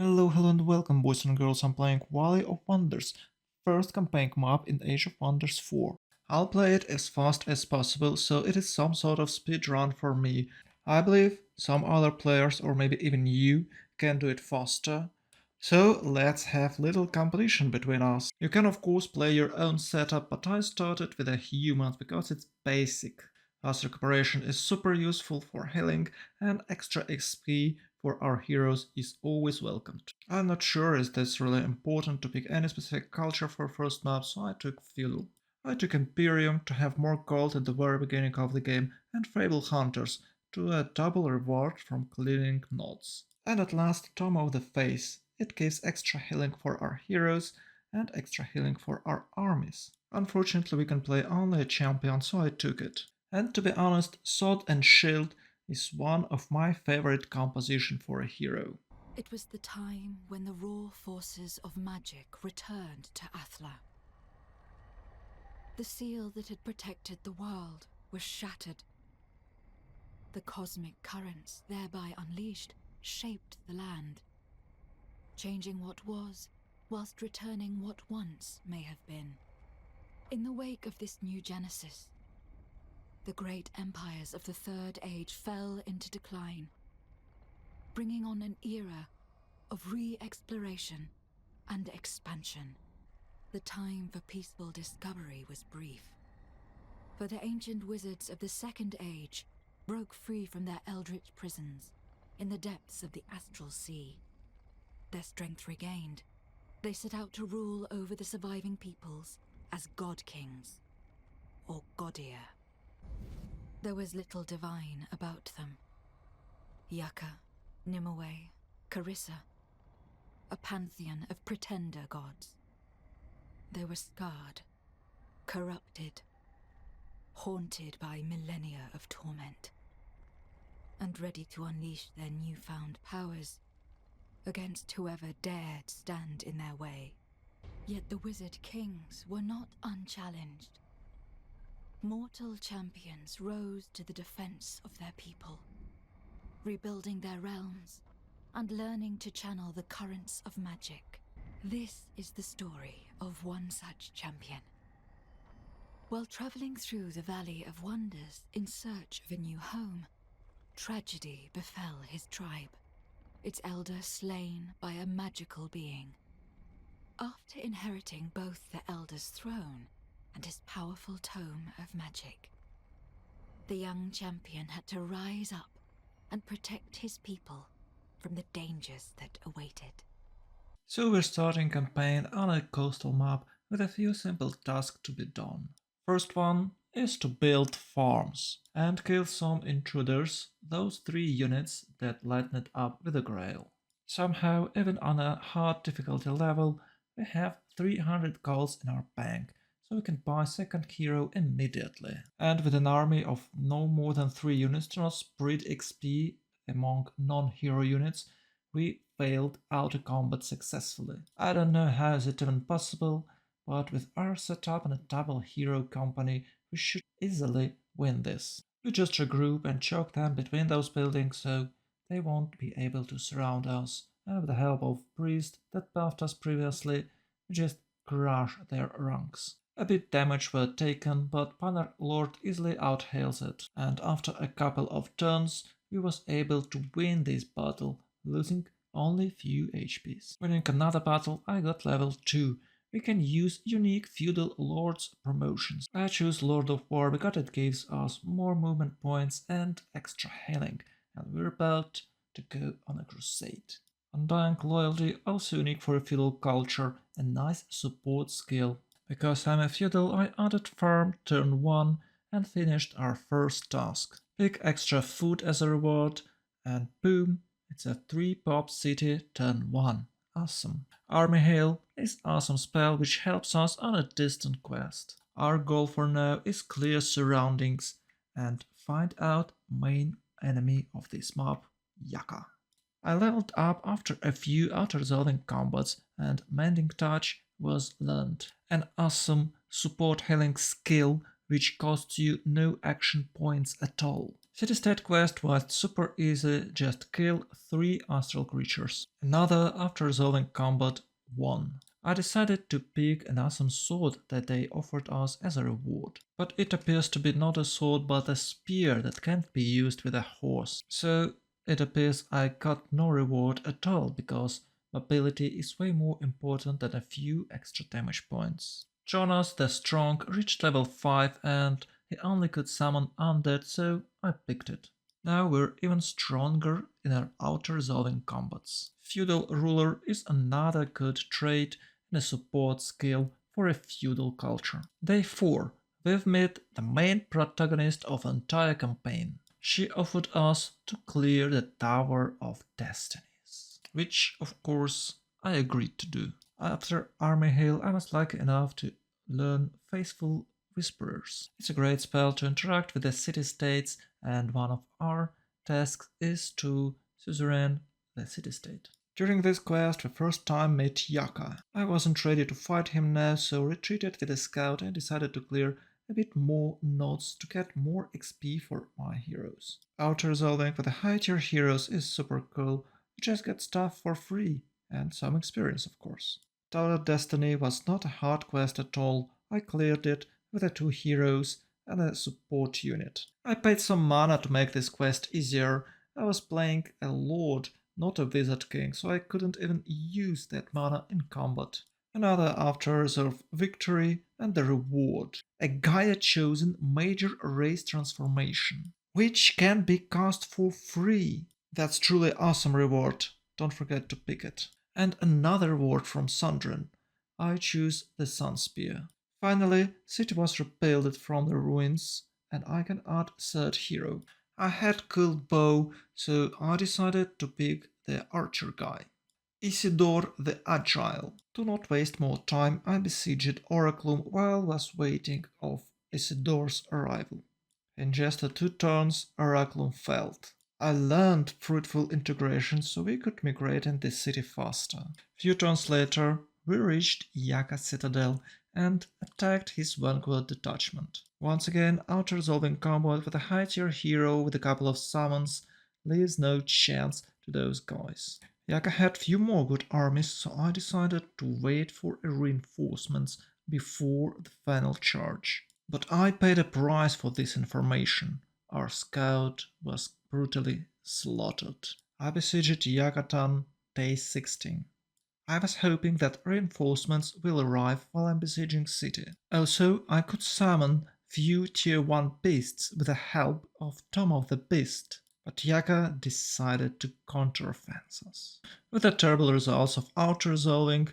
Hello and welcome boys and girls, I'm playing Valley of Wonders, first campaign map in Age of Wonders 4. I'll play it as fast as possible, so it is some sort of speedrun for me. I believe some other players or maybe even you can do it faster. So let's have little competition between us. You can of course play your own setup, but I started with a human because it's basic. As recuperation is super useful for healing and extra XP for our heroes is always welcomed. I'm not sure is this really important to pick any specific culture for first map, so I took feudal. I took Imperium to have more gold at the very beginning of the game and Fable Hunters to a double reward from clearing nodes. And at last Tome of the Face. It gives extra healing for our heroes and extra healing for our armies. Unfortunately we can play only a champion, so I took it. And to be honest, Sword and Shield is one of my favorite composition for a hero. It was the time when the raw forces of magic returned to Athla. The seal that had protected the world was shattered. The cosmic currents thereby unleashed shaped the land, changing what was whilst returning what once may have been. In the wake of this new genesis, the great empires of the Third Age fell into decline, bringing on an era of re-exploration and expansion. The time for peaceful discovery was brief, for the ancient wizards of the Second Age broke free from their eldritch prisons in the depths of the astral sea. Their strength regained, they set out to rule over the surviving peoples as god kings, or godier. There was little divine about them. Yucca, Nimue, Carissa, a pantheon of pretender gods. They were scarred, corrupted, haunted by millennia of torment, and ready to unleash their newfound powers against whoever dared stand in their way. Yet the wizard kings were not unchallenged. Mortal champions rose to the defense of their people, rebuilding their realms and learning to channel the currents of magic. This is the story of one such champion. While traveling through the Valley of Wonders in search of a new home, tragedy befell his tribe, its elder slain by a magical being. After inheriting both the elder's throne and his powerful tome of magic, the young champion had to rise up and protect his people from the dangers that awaited. So we're starting campaign on a coastal map with a few simple tasks to be done. First one is to build farms and kill some intruders, those 3 units that lighten it up with a grail. Somehow, even on a hard difficulty level, we have 300 golds in our bank, so we can buy second hero immediately. And with an army of no more than 3 units to not spread XP among non-hero units, we failed out of combat successfully. I don't know how is it even possible, but with our setup and a double hero company, we should easily win this. We just regroup and choke them between those buildings so they won't be able to surround us, and with the help of priest that buffed us previously, we just crush their ranks. A bit damage were taken, but Banner Lord easily outhails it, and after a couple of turns, we was able to win this battle, losing only few HPs. Winning another battle, I got level 2. We can use unique feudal lords promotions. I choose Lord of War because it gives us more movement points and extra healing, and we're about to go on a crusade. Undying Loyalty, also unique for a feudal culture, a nice support skill. Because I'm a feudal, I added farm turn 1 and finished our first task. Pick extra food as a reward, and boom, it's a 3-pop city turn 1. Awesome. Army Hail is awesome spell which helps us on a distant quest. Our goal for now is clear surroundings and find out main enemy of this map, Yucca. I leveled up after a few auto-resolving combats and Mending Touch was learned. An awesome support healing skill which costs you no action points at all. City-state quest was super easy, just kill 3 astral creatures. Another, after resolving combat, won. I decided to pick an awesome sword that they offered us as a reward. But it appears to be not a sword but a spear that can't be used with a horse. So it appears I got no reward at all because mobility is way more important than a few extra damage points. Jonas the Strong reached level 5 and he only could summon undead, so I picked it. Now we're even stronger in our outer resolving combats. Feudal Ruler is another good trait and a support skill for a feudal culture. Day 4. We've met the main protagonist of the entire campaign. She offered us to clear the Tower of Destinies, which of course I agreed to do. After Army Hill, I was lucky enough to learn Faithful Whisperers. It's a great spell to interact with the city-states, and one of our tasks is to suzerain the city-state. During this quest, we first time met Yaka. I wasn't ready to fight him now, so retreated with a scout and decided to clear a bit more nodes to get more XP for my heroes. Auto resolving with the high tier heroes is super cool. You just get stuff for free, and some experience of course. Tower of Destiny was not a hard quest at all. I cleared it with the 2 heroes and a support unit. I paid some mana to make this quest easier. I was playing a lord, not a wizard king, so I couldn't even use that mana in combat. Another after reserve victory and the reward. A Gaia chosen major race transformation, which can be cast for free. That's truly awesome reward. Don't forget to pick it. And another reward from Sundren. I choose the Sun Spear. Finally, city was rebuilt from the ruins and I can add third hero. I had cool bow, so I decided to pick the archer guy. Isidore the Agile. To not waste more time, I besieged Oraculum while was waiting of Isidore's arrival. In just 2 turns, Oraculum failed. I learned fruitful integration so we could migrate in this city faster. Few turns later, we reached Yaka Citadel and attacked his vanguard detachment. Once again, outer resolving combat with a high tier hero with a couple of summons leaves no chance to those guys. Yaka had few more good armies, so I decided to wait for reinforcements before the final charge. But I paid a price for this information. Our scout was brutally slaughtered. I besieged Yakatan day 16. I was hoping that reinforcements will arrive while I'm besieging city. Also, I could summon few tier 1 beasts with the help of Tom of the Beast, but Yaka decided to counteroffense us. With the terrible results of outer resolving,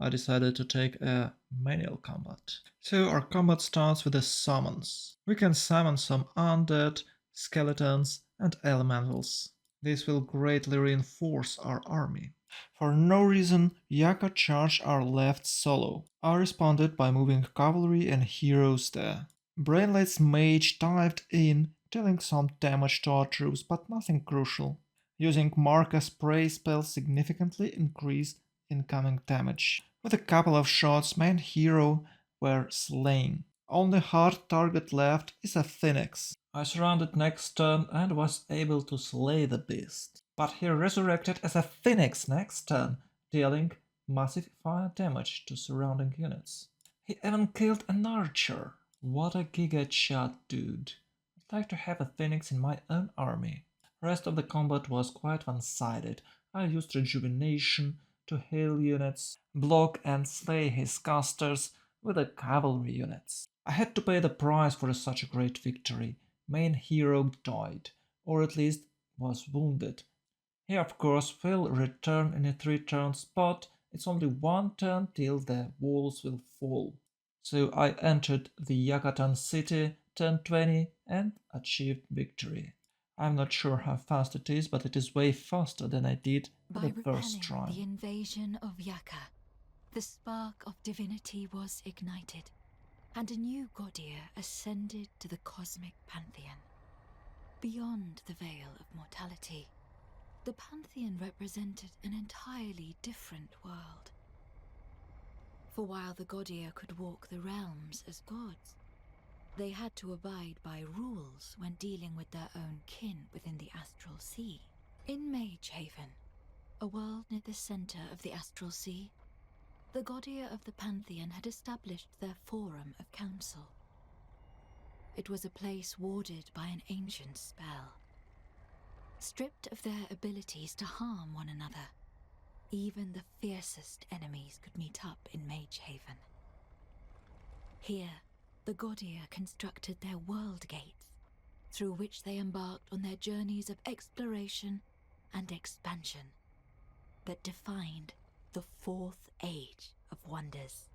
I decided to take a manual combat. So our combat starts with the summons. We can summon some undead, skeletons and elementals. This will greatly reinforce our army. For no reason, Yaka charged our left solo. I responded by moving cavalry and heroes there. Brainless mage dived in, dealing some damage to our troops, but nothing crucial. Using Mark as spray spell significantly increased incoming damage. With a couple of shots, main hero were slain. Only hard target left is a phoenix. I surrounded next turn and was able to slay the beast. But he resurrected as a phoenix next turn, dealing massive fire damage to surrounding units. He even killed an archer. What a giga chat, dude. I'd like to have a phoenix in my own army. Rest of the combat was quite one-sided. I used rejuvenation to heal units, block and slay his casters with the cavalry units. I had to pay the price for such a great victory. Main hero died, or at least was wounded. He of course will return in 3 turns, but it's only 1 turn till the walls will fall. So I entered the Yakatan city turn 20 and achieved victory. I'm not sure how fast it is, but it is way faster than I did By the first repelling try. the invasion of Yaka, the spark of divinity was ignited, and a new Godir ascended to the cosmic pantheon. Beyond the veil of mortality, the pantheon represented an entirely different world. For while the Godir could walk the realms as gods, They had to abide by rules when dealing with their own kin within the Astral Sea. In Mage Haven, a world near the center of the Astral Sea, the Godia of the Pantheon had established their forum of council. It was a place warded by an ancient spell. Stripped of their abilities to harm one another, even the fiercest enemies could meet up in Mage Haven. Here, the Godia constructed their world gates, through which they embarked on their journeys of exploration and expansion that defined the Fourth Age of Wonders.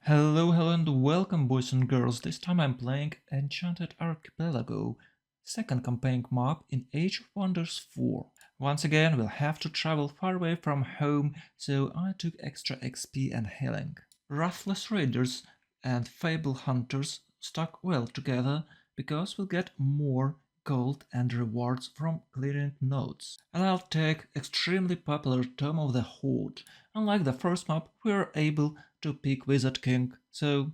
Hello, hello and welcome boys and girls. This time I'm playing Enchanted Archipelago, second campaign map in Age of Wonders 4. Once again we'll have to travel far away from home, so I took extra XP and healing. Ruthless raiders and fable hunters stuck well together because we'll get more gold and rewards from clearing nodes. And I'll take extremely popular Tome of the Horde. Unlike the first map, we are able to pick Wizard King, so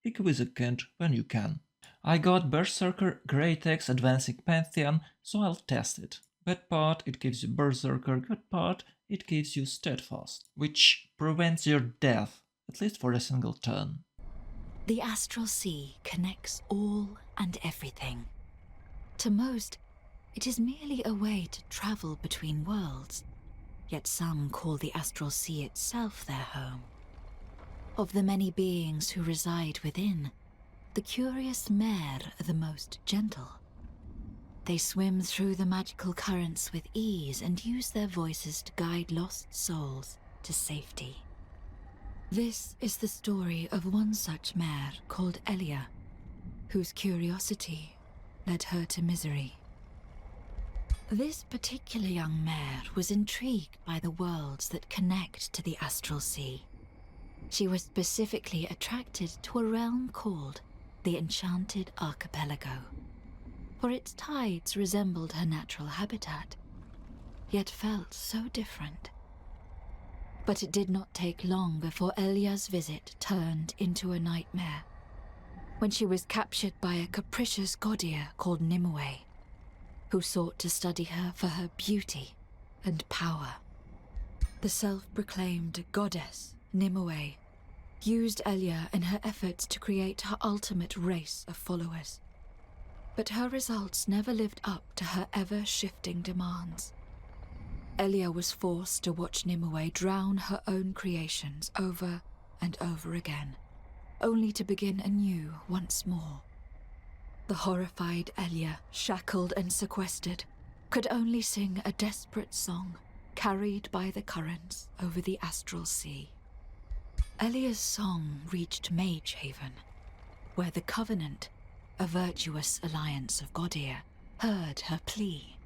pick Wizard King when you can. I got Berserker Great Axe Advancing Pantheon, so I'll test it. Bad part, it gives you Berserker, good part, it gives you Steadfast, which prevents your death, at least for a single turn. The Astral Sea connects all and everything. To most, it is merely a way to travel between worlds, yet some call the Astral Sea itself their home. Of the many beings who reside within, the curious Mer are the most gentle. They swim through the magical currents with ease and use their voices to guide lost souls to safety. This is the story of one such Mer called Elia, whose curiosity led her to misery. This particular young Mer was intrigued by the worlds that connect to the Astral Sea. She was specifically attracted to a realm called the Enchanted Archipelago, for its tides resembled her natural habitat, yet felt so different. But it did not take long before Elia's visit turned into a nightmare, when she was captured by a capricious Godia called Nimue, who sought to study her for her beauty and power. The self-proclaimed goddess, Nimue, used Elia in her efforts to create her ultimate race of followers. But her results never lived up to her ever-shifting demands. Elia was forced to watch Nimue drown her own creations over and over again, only to begin anew once more. The horrified Elia, shackled and sequestered, could only sing a desperate song carried by the currents over the Astral Sea. Elia's song reached Mage Haven, where the Covenant, a virtuous alliance of Godia, heard her plea.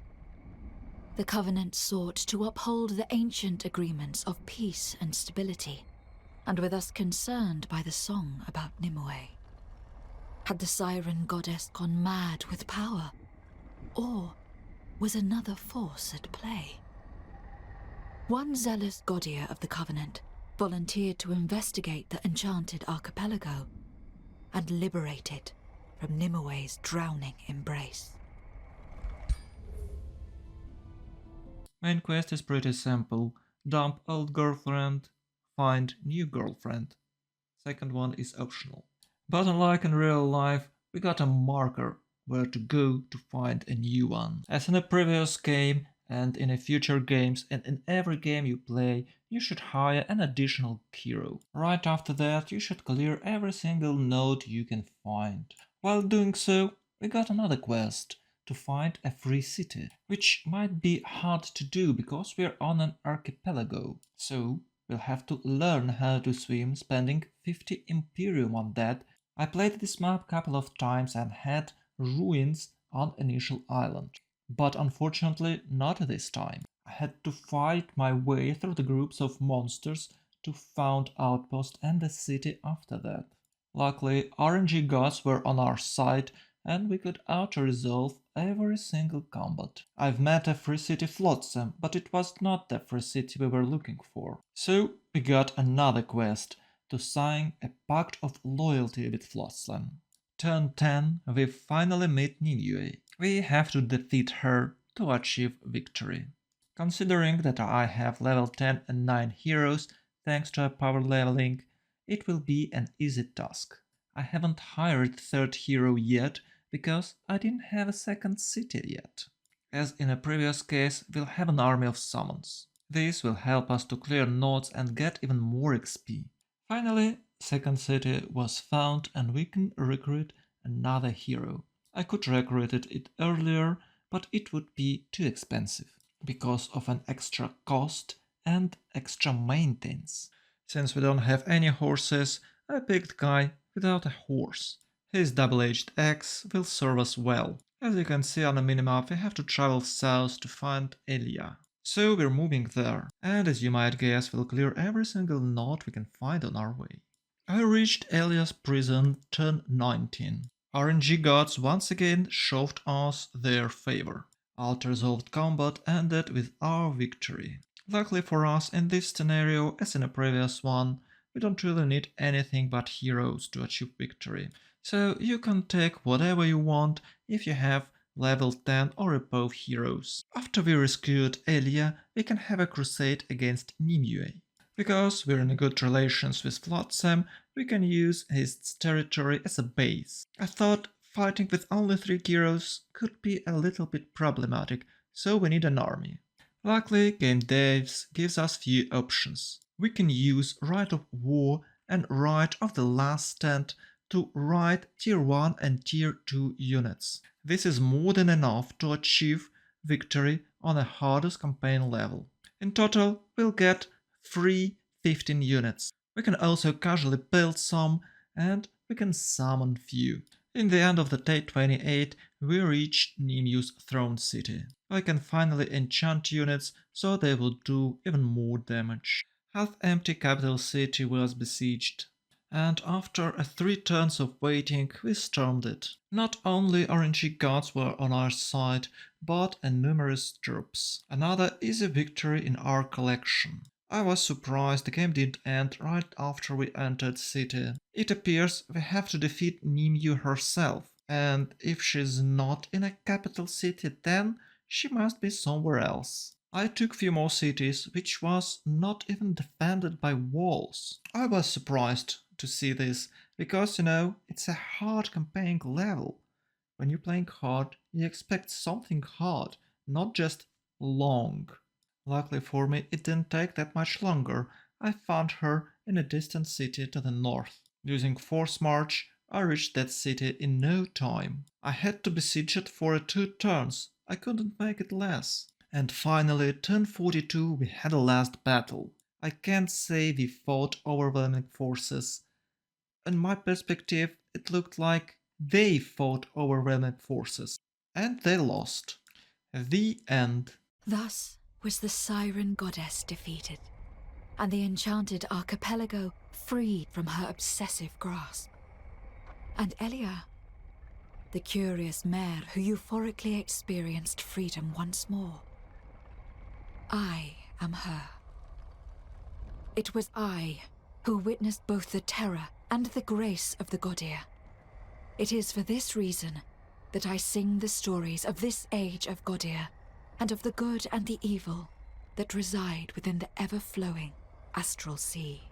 The Covenant sought to uphold the ancient agreements of peace and stability, and were thus concerned by the song about Nimue. Had the Siren Goddess gone mad with power, or was another force at play? One zealous Godia of the Covenant volunteered to investigate the Enchanted Archipelago and liberate it from Nimue's drowning embrace. Main quest is pretty simple. Dump old girlfriend, find new girlfriend. Second one is optional. But unlike in real life, we got a marker where to go to find a new one. As in a previous game and in a future games and in every game you play, you should hire an additional hero. Right after that, you should clear every single node you can find. While doing so, we got another quest to find a free city, which might be hard to do because we're on an archipelago. So we'll have to learn how to swim, spending 50 Imperium on that. I played this map a couple of times and had ruins on initial island. But unfortunately not this time. I had to fight my way through the groups of monsters to found outpost and the city after that. Luckily, RNG gods were on our side and we could auto-resolve every single combat. I've met a free city Flotsam, but it was not the free city we were looking for. So we got another quest to sign a pact of loyalty with Flotsam. Turn 10, we finally meet Nimue. We have to defeat her to achieve victory. Considering that I have level 10 and 9 heroes thanks to power leveling, it will be an easy task. I haven't hired third hero yet because I didn't have a second city yet. As in a previous case, we'll have an army of summons. This will help us to clear nodes and get even more XP. Finally, second city was found and we can recruit another hero. I could recruit it earlier, but it would be too expensive because of an extra cost and extra maintenance. Since we don't have any horses, I picked guy without a horse. His double-edged axe will serve us well. As you can see on the minimap, we have to travel south to find Elia. So we're moving there, and as you might guess, we'll clear every single node we can find on our way. I reached Elia's prison turn 19. RNG gods once again showed us their favor. Alt-resolved combat ended with our victory. Luckily for us, in this scenario, as in a previous one, we don't really need anything but heroes to achieve victory. So you can take whatever you want if you have level 10 or above heroes. After we rescued Elia, we can have a crusade against Nimue. Because we're in good relations with Flotsam, we can use his territory as a base. I thought fighting with only 3 heroes could be a little bit problematic, so we need an army. Luckily, Game Devs gives us few options. We can use Right of War and Right of the Last Stand to ride Tier 1 and Tier 2 units. This is more than enough to achieve victory on the hardest campaign level. In total, we'll get free 15 units. We can also casually build some and we can summon few. In the end of the day 28, we reach Nimue's throne city. I can finally enchant units so they will do even more damage. Half-empty capital city was besieged, and after 3 turns of waiting, we stormed it. Not only RNG gods were on our side, but numerous troops. Another easy victory in our collection. I was surprised the game didn't end right after we entered city. It appears we have to defeat Nimue herself, and if she's not in a capital city then she must be somewhere else. I took few more cities, which was not even defended by walls. I was surprised to see this, because it's a hard campaign level. When you're playing hard, you expect something hard, not just long. Luckily for me, it didn't take that much longer. I found her in a distant city to the north. Using force march, I reached that city in no time. I had to besiege it for 2 turns. I couldn't make it less. And finally, turn 42, we had a last battle. I can't say we fought overwhelming forces. In my perspective, it looked like they fought overwhelming forces. And they lost. The end. Thus was the Siren Goddess defeated, and the enchanted archipelago freed from her obsessive grasp. And Elia, the curious mare who euphorically experienced freedom once more. I am her. It was I who witnessed both the terror and the grace of the Godir. It is for this reason that I sing the stories of this age of Godir, and of the good and the evil that reside within the ever-flowing astral sea.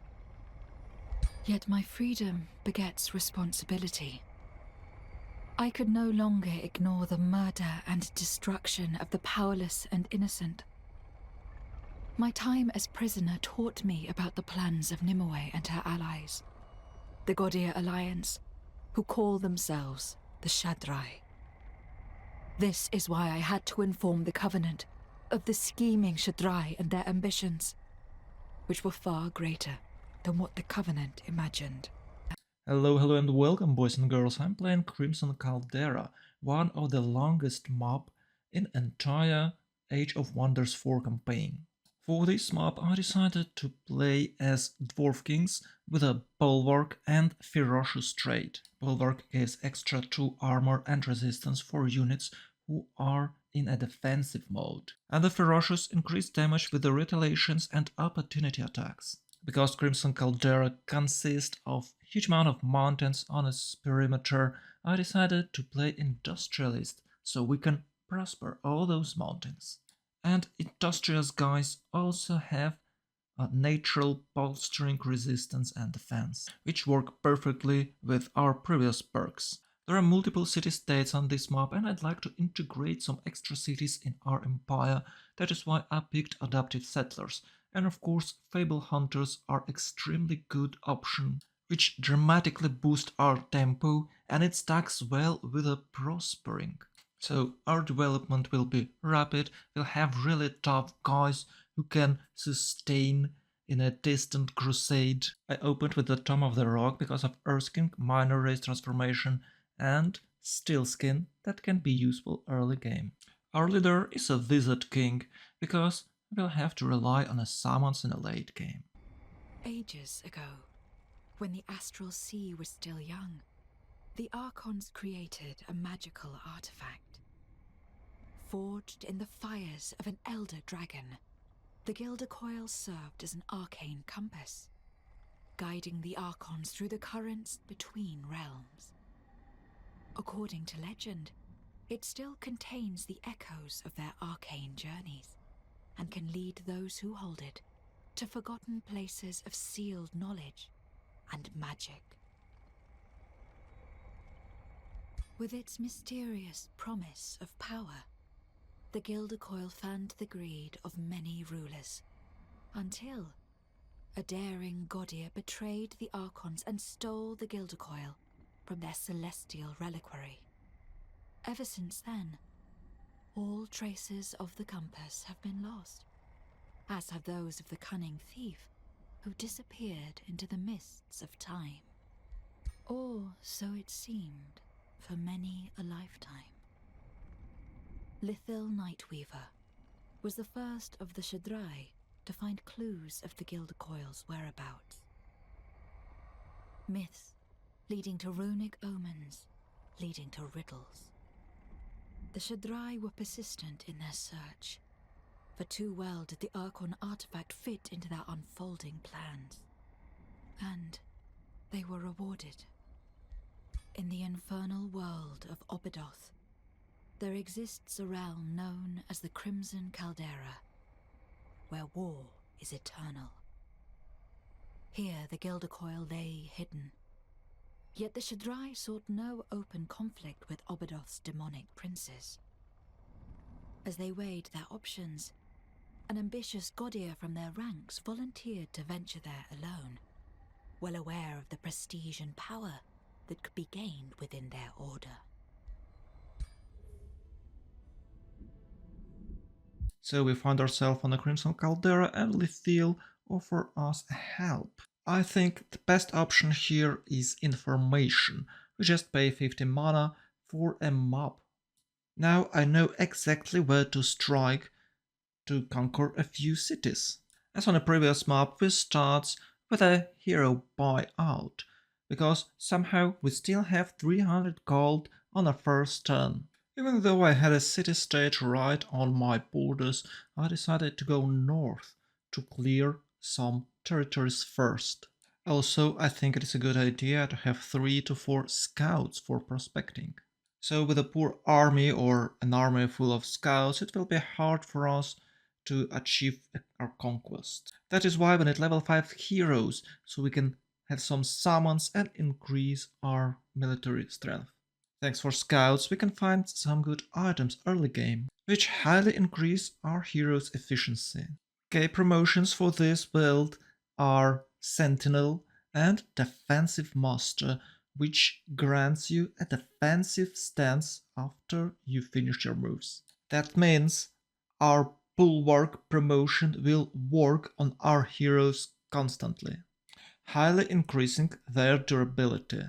Yet my freedom begets responsibility. I could no longer ignore the murder and destruction of the powerless and innocent. My time as prisoner taught me about the plans of Nimue and her allies, the Godir Alliance, who call themselves the Shadrai. This is why I had to inform the Covenant of the scheming Shadrai and their ambitions, which were far greater than what the Covenant imagined. Hello and welcome, boys and girls. I'm playing Crimson Caldera, one of the longest map in entire Age of Wonders 4 campaign. For this map I decided to play as Dwarf Kings with a Bulwark and Ferocious trait. Bulwark gives extra 2 armor and resistance for units who are in a defensive mode, and the Ferocious increased damage with the retaliations and opportunity attacks. Because Crimson Caldera consists of a huge amount of mountains on its perimeter, I decided to play Industrialist so we can prosper all those mountains. And Industrious guys also have a natural bolstering resistance and defense, which work perfectly with our previous perks. There are multiple city-states on this map and I'd like to integrate some extra cities in our empire, that is why I picked adaptive settlers. And of course, Fable Hunters are extremely good option, which dramatically boost our tempo and it stacks well with a prospering. So our development will be rapid, we'll have really tough guys who can sustain in a distant crusade. I opened with the Tomb of the Rock because of Earthskin, minor race transformation, and Steel Skin that can be useful early game. Our leader is a Wizard King because we'll have to rely on a summons in a late game. Ages ago, when the astral sea was still young, the Archons created a magical artifact. Forged in the fires of an elder dragon, the Gilder Coil served as an arcane compass, guiding the Archons through the currents between realms. According to legend, it still contains the echoes of their arcane journeys, and can lead those who hold it to forgotten places of sealed knowledge and magic. With its mysterious promise of power, the Gilder Coil fanned the greed of many rulers, until a daring Gaudier betrayed the Archons and stole the Gilder Coil from their celestial reliquary. Ever since then, all traces of the compass have been lost, as have those of the cunning thief who disappeared into the mists of time. Or so it seemed for many a lifetime. Lithil Nightweaver was the first of the Shadrai to find clues of the Gilder Coil's whereabouts. Myths leading to runic omens, leading to riddles. The Shadrai were persistent in their search, for too well did the Archon artifact fit into their unfolding plans. And they were rewarded. In the infernal world of Obidoth, there exists a realm known as the Crimson Caldera, where war is eternal. Here the Gilder Coil lay hidden, yet the Shadrai sought no open conflict with Obidoth's demonic princes. As they weighed their options, an ambitious Gaudier from their ranks volunteered to venture there alone, well aware of the prestige and power that could be gained within their order. So we find ourselves on the Crimson Caldera and Lithil offer us help. I think the best option here is information. We just pay 50 mana for a mob. Now I know exactly where to strike to conquer a few cities. As on the previous map, we start with a hero buyout, because somehow we still have 300 gold on the first turn. Even though I had a city-state right on my borders, I decided to go north to clear some territories first. Also, I think it is a good idea to have 3 to 4 scouts for prospecting. So with a poor army or an army full of scouts, it will be hard for us to achieve our conquest. That is why we need level 5 heroes, so we can have some summons and increase our military strength. Thanks for scouts, we can find some good items early game, which highly increase our heroes' efficiency. Okay, promotions for this build are Sentinel and Defensive Master, which grants you a defensive stance after you finish your moves. That means our Bulwark promotion will work on our heroes constantly, highly increasing their durability.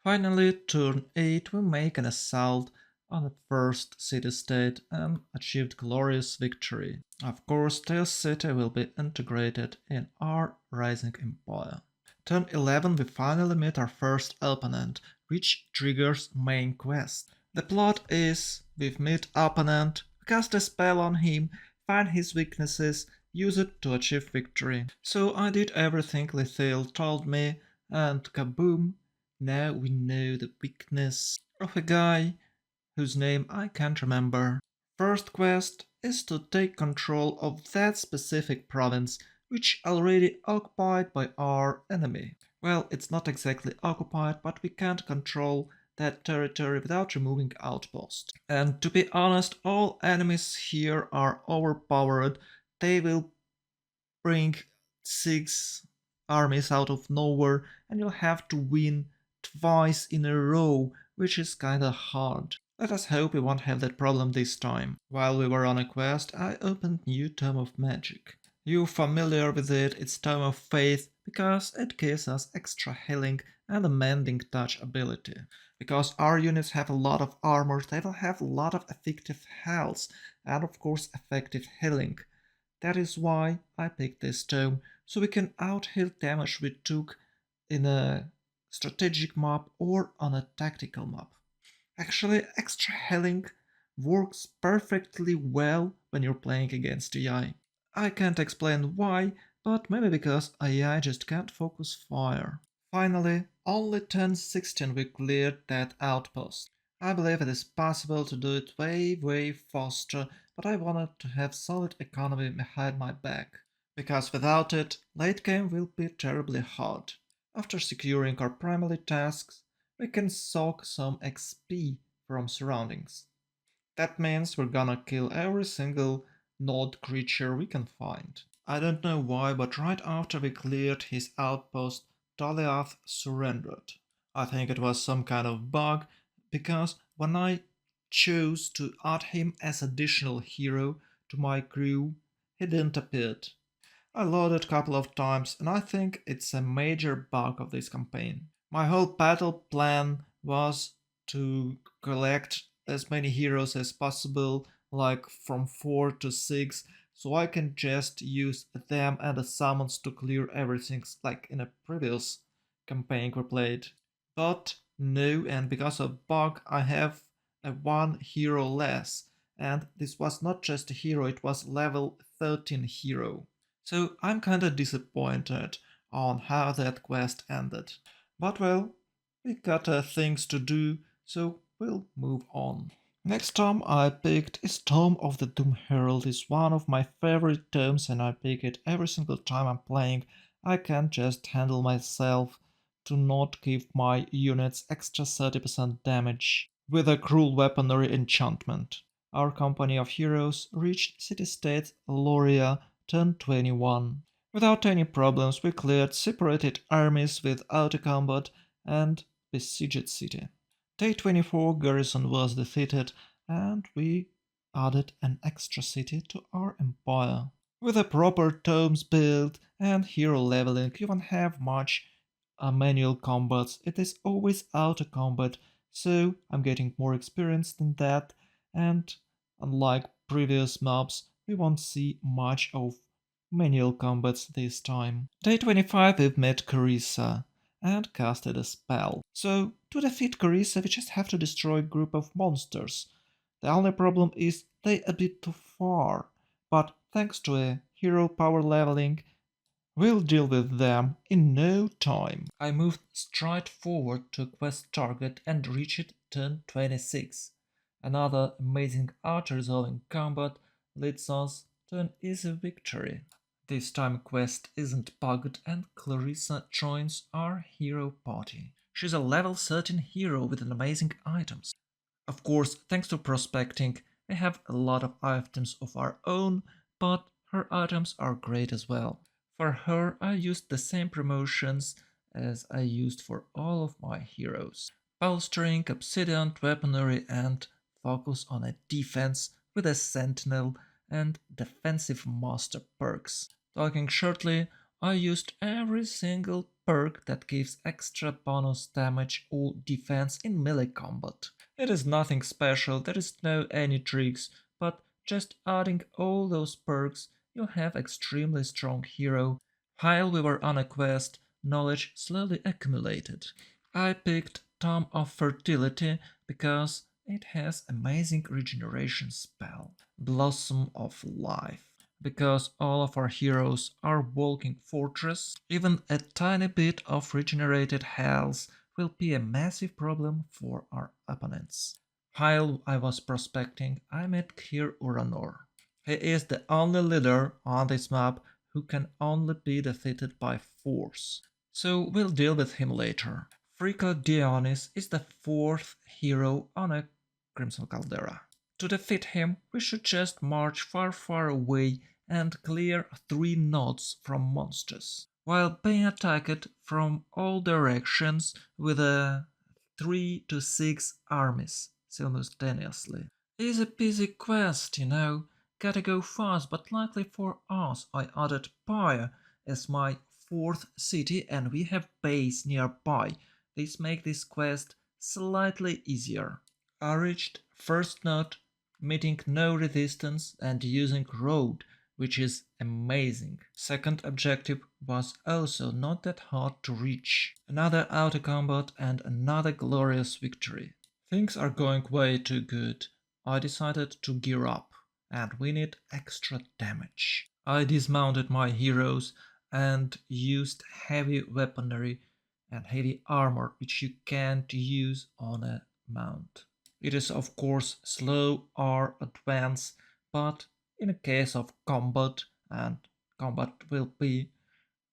Finally, turn 8 we make an assault on the first city-state and achieved glorious victory. Of course, Tale City will be integrated in our rising empire. Turn 11 we finally meet our first opponent, which triggers main quest. The plot is we meet opponent, cast a spell on him, find his weaknesses, use it to achieve victory. So I did everything Lethal told me, and kaboom, now we know the weakness of a guy whose name I can't remember. First quest is to take control of that specific province, which already occupied by our enemy. Well, it's not exactly occupied, but we can't control that territory without removing outposts. And to be honest, all enemies here are overpowered. They will bring 6 armies out of nowhere, and you'll have to win twice in a row, which is kinda hard. Let us hope we won't have that problem this time. While we were on a quest, I opened new Tome of Magic. You familiar with it? It's Tome of Faith because it gives us extra healing and a mending touch ability. Because our units have a lot of armor, they will have a lot of effective health and of course effective healing. That is why I picked this tome, so we can out-heal damage we took in a strategic map or on a tactical map. Actually, extra healing works perfectly well when you're playing against AI. I can't explain why, but maybe because AI just can't focus fire. Finally, only 10-16 we cleared that outpost. I believe it is possible to do it way faster, but I wanted to have solid economy behind my back. Because without it, late game will be terribly hard. After securing our primary tasks, we can soak some XP from surroundings. That means we're gonna kill every single node creature we can find. I don't know why, but right after we cleared his outpost, Taliath surrendered. I think it was some kind of bug, because when I chose to add him as additional hero to my crew, he didn't appear. I loaded a couple of times and I think it's a major bug of this campaign. My whole battle plan was to collect as many heroes as possible, like from 4 to 6, so I can just use them and the summons to clear everything like in a previous campaign we played. But no, and because of bug I have a 1 hero less, and this was not just a hero, it was level 13 hero. So I'm kinda disappointed on how that quest ended. But well, we got things to do, so we'll move on. Next tome I picked is Tome of the Doom Herald. It's one of my favorite tomes and I pick it every single time I'm playing. I can't just handle myself to not give my units extra 30% damage with a cruel weaponry enchantment. Our company of heroes reached city-state Loria turn 21. Without any problems we cleared separated armies with auto-combat and besieged city. Day 24 garrison was defeated and we added an extra city to our empire. With a proper tomes build and hero leveling you won't have much manual combats, it is always auto combat, so I'm getting more experience than that, and unlike previous mobs, we won't see much of manual combats this time. Day 25 we've met Carissa and casted a spell. So to defeat Carissa we just have to destroy a group of monsters. The only problem is they a bit too far, but thanks to a hero power leveling we'll deal with them in no time. I moved straight forward to quest target and reached turn 26. Another amazing auto-resolving combat leads us to an easy victory. This time quest isn't bugged and Clarissa joins our hero party. She's a level 13 hero with amazing items. Of course, thanks to prospecting, we have a lot of items of our own, but her items are great as well. For her, I used the same promotions as I used for all of my heroes. Bolstering, obsidian, weaponry, and focus on a defense with a sentinel and defensive master perks. Talking shortly, I used every single perk that gives extra bonus damage or defense in melee combat. It is nothing special, there is no any tricks, but just adding all those perks, you'll have extremely strong hero. While we were on a quest, knowledge slowly accumulated. I picked Tome of Fertility because it has amazing regeneration spell, Blossom of Life. Because all of our heroes are walking fortress, even a tiny bit of regenerated health will be a massive problem for our opponents. While I was prospecting, I met Kir Uranor. He is the only leader on this map who can only be defeated by force. So we'll deal with him later. Frico Dionis is the fourth hero on a Crimson Caldera. To defeat him, we should just march far, far away and clear 3 nodes from monsters, while being attacked from all directions with 3 to 6 armies simultaneously. Easy peasy quest, you know. Gotta go fast, but luckily for us, I added Pyre as my fourth city and we have base nearby. This makes this quest slightly easier. I reached first node, meeting no resistance and using road, which is amazing. Second objective was also not that hard to reach. Another auto combat and another glorious victory. Things are going way too good. I decided to gear up, and we need extra damage. I dismounted my heroes and used heavy weaponry and heavy armor, which you can't use on a mount. It is of course slow or advanced, but in a case of combat, and combat will be,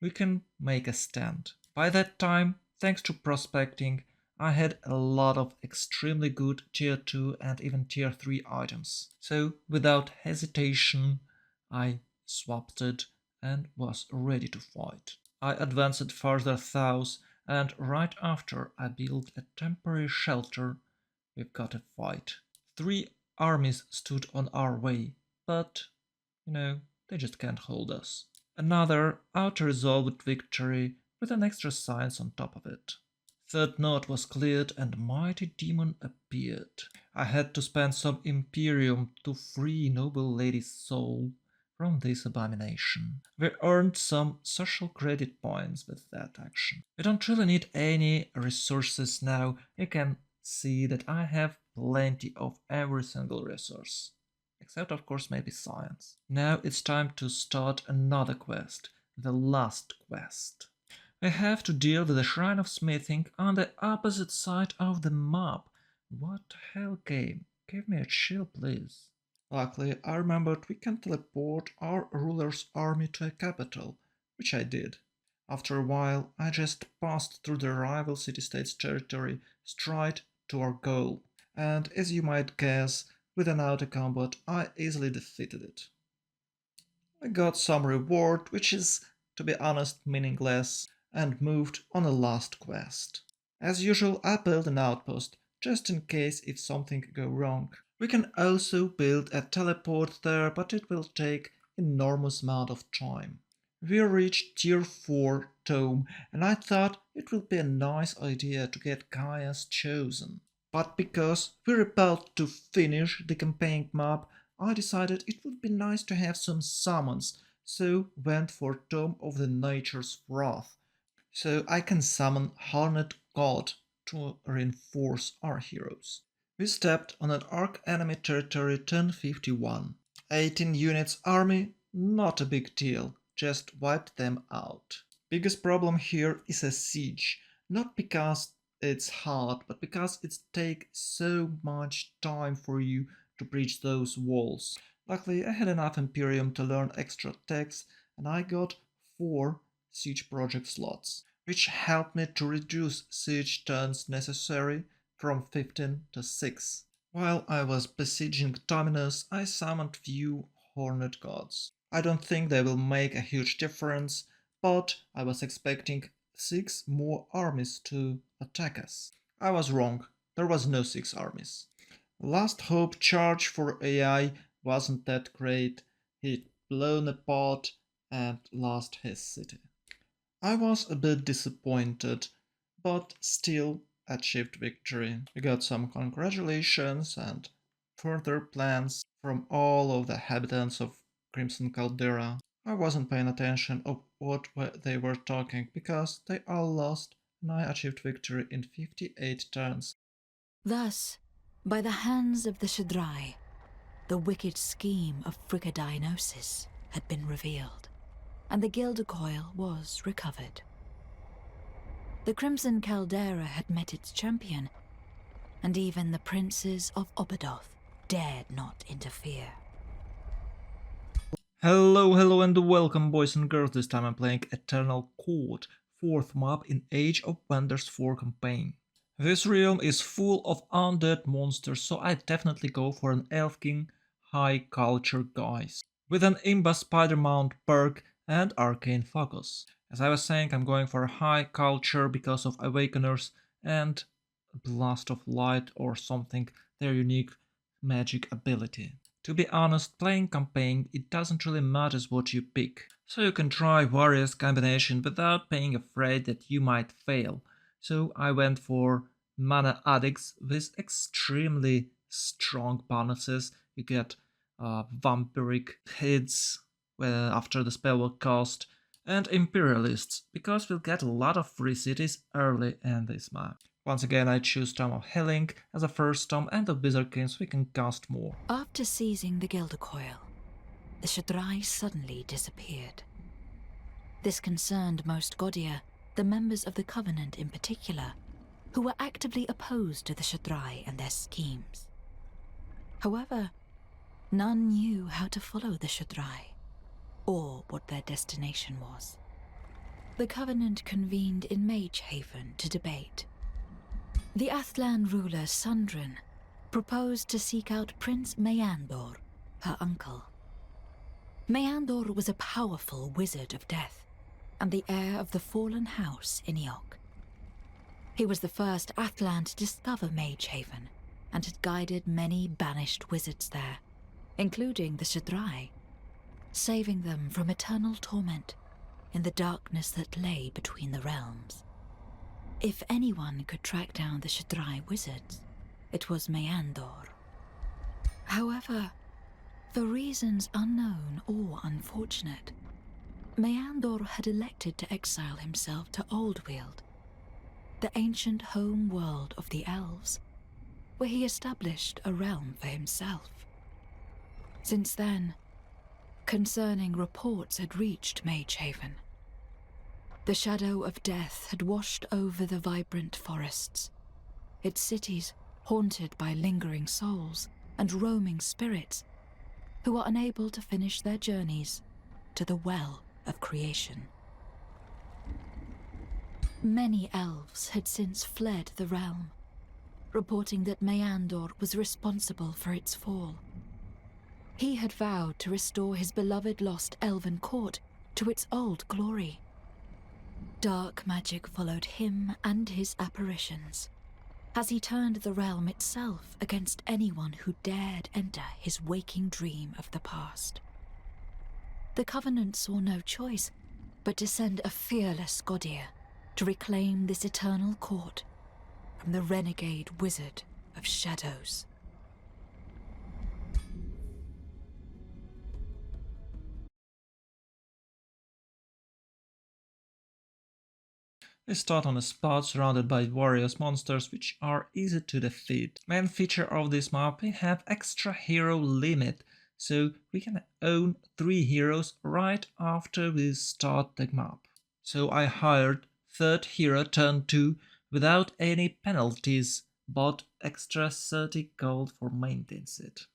we can make a stand. By that time, thanks to prospecting, I had a lot of extremely good tier 2 and even tier 3 items. So without hesitation, I swapped it and was ready to fight. I advanced further south and right after I built a temporary shelter. We've got a fight. 3 armies stood on our way, but, they just can't hold us. Another auto-resolved victory with an extra science on top of it. Third node was cleared and mighty demon appeared. I had to spend some Imperium to free noble lady's soul from this abomination. We earned some social credit points with that action. We don't really need any resources now. You can see that I have plenty of every single resource. Except of course maybe science. Now it's time to start another quest, the last quest. I have to deal with the Shrine of Smithing on the opposite side of the map. What the hell game? Give me a chill please. Luckily I remembered we can teleport our ruler's army to a capital, which I did. After a while I just passed through the rival city-state's territory straight to our goal. And as you might guess, with an auto combat I easily defeated it. I got some reward, which is, to be honest, meaningless, and moved on a last quest. As usual, I built an outpost, just in case if something go wrong. We can also build a teleport there, but it will take enormous amount of time. We reached tier 4 tome, and I thought it would be a nice idea to get Gaia's chosen. But because we're about to finish the campaign map, I decided it would be nice to have some summons, so went for Tome of the Nature's Wrath, so I can summon Hornet God to reinforce our heroes. We stepped on an arc enemy territory 1051. 18 units army, not a big deal, just wiped them out. Biggest problem here is a siege, not because it's hard, but because it takes so much time for you to breach those walls. Luckily, I had enough Imperium to learn extra techs, and I got 4 siege project slots, which helped me to reduce siege turns necessary from 15 to 6. While I was besieging Dominus, I summoned few Hornet Gods. I don't think they will make a huge difference, but I was expecting 6 more armies to attack us. I was wrong, there was no 6 armies. Last Hope charge for AI wasn't that great, he'd blown apart and lost his city. I was a bit disappointed, but still achieved victory. We got some congratulations and further plans from all of the inhabitants of Crimson Caldera. I wasn't paying attention of what they were talking because they all lost and I achieved victory in 58 turns. Thus, by the hands of the Shaddai, the wicked scheme of fricadinosis, had been revealed, and the Gilder Coil was recovered. The Crimson Caldera had met its champion, and even the princes of Obadoth dared not interfere. Hello and welcome boys and girls. This time I'm playing Eternal Court, 4th map in Age of Wonders 4 campaign. This realm is full of undead monsters, so I definitely go for an Elf King high culture guys, with an Imba Spider Mount perk and Arcane Focus. As I was saying, I'm going for a high culture because of Awakeners and Blast of Light or something, their unique magic ability. To be honest, playing campaign, it doesn't really matter what you pick, so you can try various combinations without being afraid that you might fail. So I went for Mana Addicts with extremely strong bonuses. You get vampiric hits after the spell will cast, and Imperialists, because we'll get a lot of free cities early in this map. Once again, I choose Tome of Healing as a first tome, and the Wizard Kings we can cast more. After seizing the Gilder Coil, the Shaddai suddenly disappeared. This concerned most Godia, the members of the Covenant in particular, who were actively opposed to the Shaddai and their schemes. However, none knew how to follow the Shaddai, or what their destination was. The Covenant convened in Magehaven to debate. The Athlan ruler Sundrin proposed to seek out Prince Meandor, her uncle. Meandor was a powerful wizard of death, and the heir of the fallen house in Eok. He was the first Athlan to discover Magehaven, and had guided many banished wizards there, including the Shaddai, saving them from eternal torment in the darkness that lay between the realms. If anyone could track down the Shaddai wizards, it was Meandor. However, for reasons unknown or unfortunate, Meandor had elected to exile himself to Oldweald, the ancient home world of the elves, where he established a realm for himself. Since then, concerning reports had reached Magehaven. The shadow of death had washed over the vibrant forests, its cities haunted by lingering souls and roaming spirits who are unable to finish their journeys to the well of creation. Many elves had since fled the realm, reporting that Meandor was responsible for its fall. He had vowed to restore his beloved lost elven court to its old glory. Dark magic followed him and his apparitions, as he turned the realm itself against anyone who dared enter his waking dream of the past. The Covenant saw no choice but to send a fearless Godia to reclaim this eternal court from the renegade wizard of shadows. We start on a spot surrounded by various monsters which are easy to defeat. Main feature of this map, we have extra hero limit, so we can own 3 heroes right after we start the map. So I hired 3rd hero turn 2 without any penalties, bought extra 30 gold for maintenance it.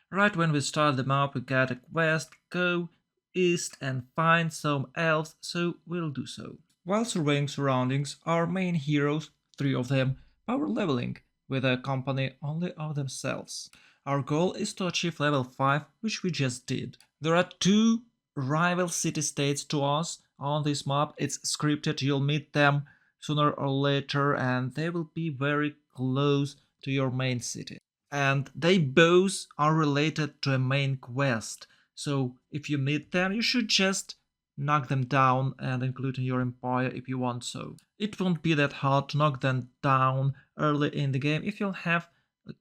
Right when we start the map we get a quest, go east and find some elves, so we'll do so. While surveying surroundings, our main heroes, 3 of them, power leveling, with a company only of themselves. Our goal is to achieve level 5, which we just did. There are 2 rival city-states to us on this map. It's scripted, you'll meet them sooner or later, and they will be very close to your main city. And they both are related to a main quest, so if you meet them, you should just knock them down and include in your empire if you want so. It won't be that hard to knock them down early in the game if you'll have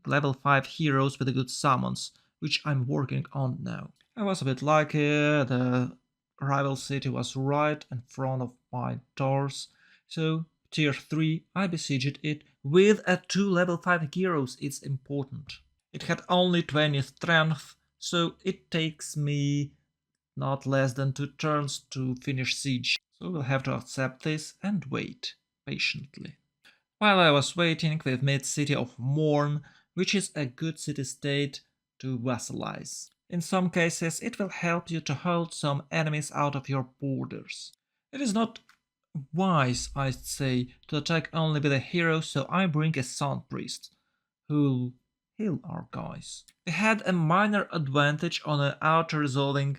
level 5 heroes with good summons, which I'm working on now. I was a bit lucky, the rival city was right in front of my doors, so tier 3 I besieged it with a 2 level 5 heroes, it's important. It had only 20 strength, so it takes me not less than 2 turns to finish siege, so we'll have to accept this and wait patiently. While I was waiting, we've made City of Morn, which is a good city-state to vassalize. In some cases, it will help you to hold some enemies out of your borders. It is not wise, I'd say, to attack only with a hero, so I bring a Sun Priest, who'll heal our guys. We had a minor advantage on an auto-resolving